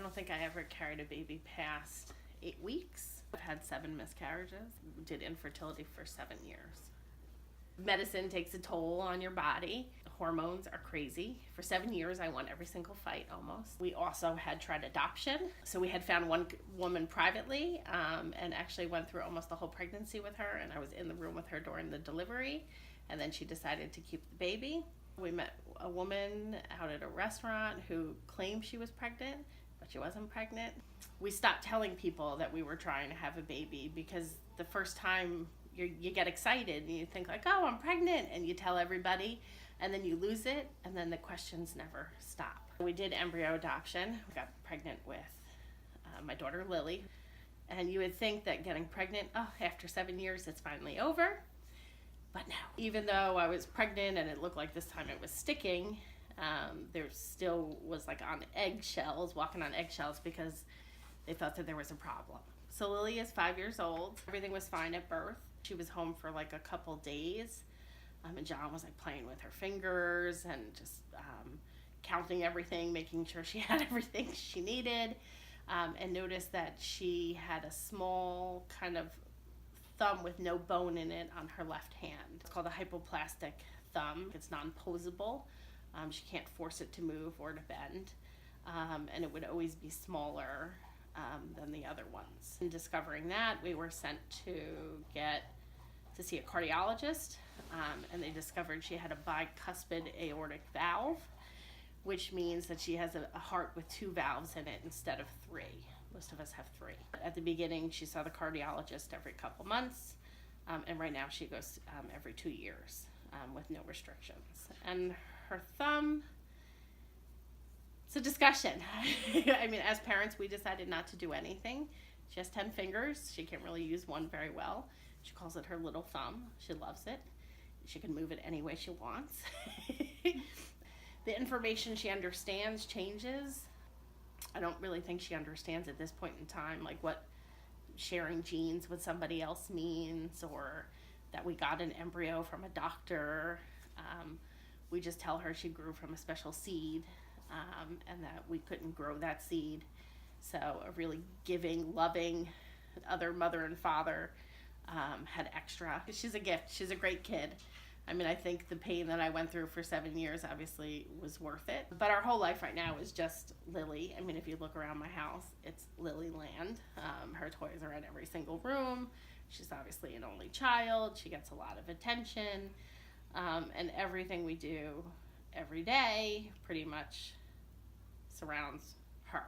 don't think I ever carried a baby past 8 weeks. I've had 7 miscarriages. Did infertility for 7 years. Medicine takes a toll on your body. Hormones are crazy. For 7 years, I won every single fight almost. We also had tried adoption. So we had found one woman privately and actually went through almost the whole pregnancy with her. And I was in the room with her during the delivery. And then she decided to keep the baby. We met a woman out at a restaurant who claimed she was pregnant, but she wasn't pregnant. We stopped telling people that we were trying to have a baby because the first time you get excited and you think like, oh, I'm pregnant, and you tell everybody, and then you lose it, and then the questions never stop. We did embryo adoption. We got pregnant with my daughter Lily, and you would think that getting pregnant, after 7 years, it's finally over. But no, even though I was pregnant and it looked like this time it was sticking, there still was like walking on eggshells because they thought that there was a problem. So Lily is 5 years old. Everything was fine at birth. She was home for like a couple days, and John was like playing with her fingers and just counting everything, making sure she had everything she needed, and noticed that she had a small kind of thumb with no bone in it on her left hand. It's called a hypoplastic thumb. It's non-posable. She can't force it to move or to bend, and it would always be smaller than the other ones. In discovering that, we were sent to see a cardiologist, and they discovered she had a bicuspid aortic valve, which means that she has a heart with 2 valves in it instead of 3. Most of us have 3. At the beginning, she saw the cardiologist every couple months, and right now she goes every 2 years with no restrictions. And her thumb, it's a discussion. I mean, as parents, we decided not to do anything. She has 10 fingers. She can't really use one very well. She calls it her little thumb. She loves it. She can move it any way she wants. The information she understands changes. I don't really think she understands at this point in time, like what sharing genes with somebody else means, or that we got an embryo from a doctor. We just tell her she grew from a special seed, and that we couldn't grow that seed. So a really giving, loving other mother and father had extra. She's a gift. She's a great kid. I mean, I think the pain that I went through for 7 years obviously was worth it. But our whole life right now is just Lily. I mean, if you look around my house, it's Lily land. Her toys are in every single room. She's obviously an only child. She gets a lot of attention. And everything we do every day pretty much surrounds her.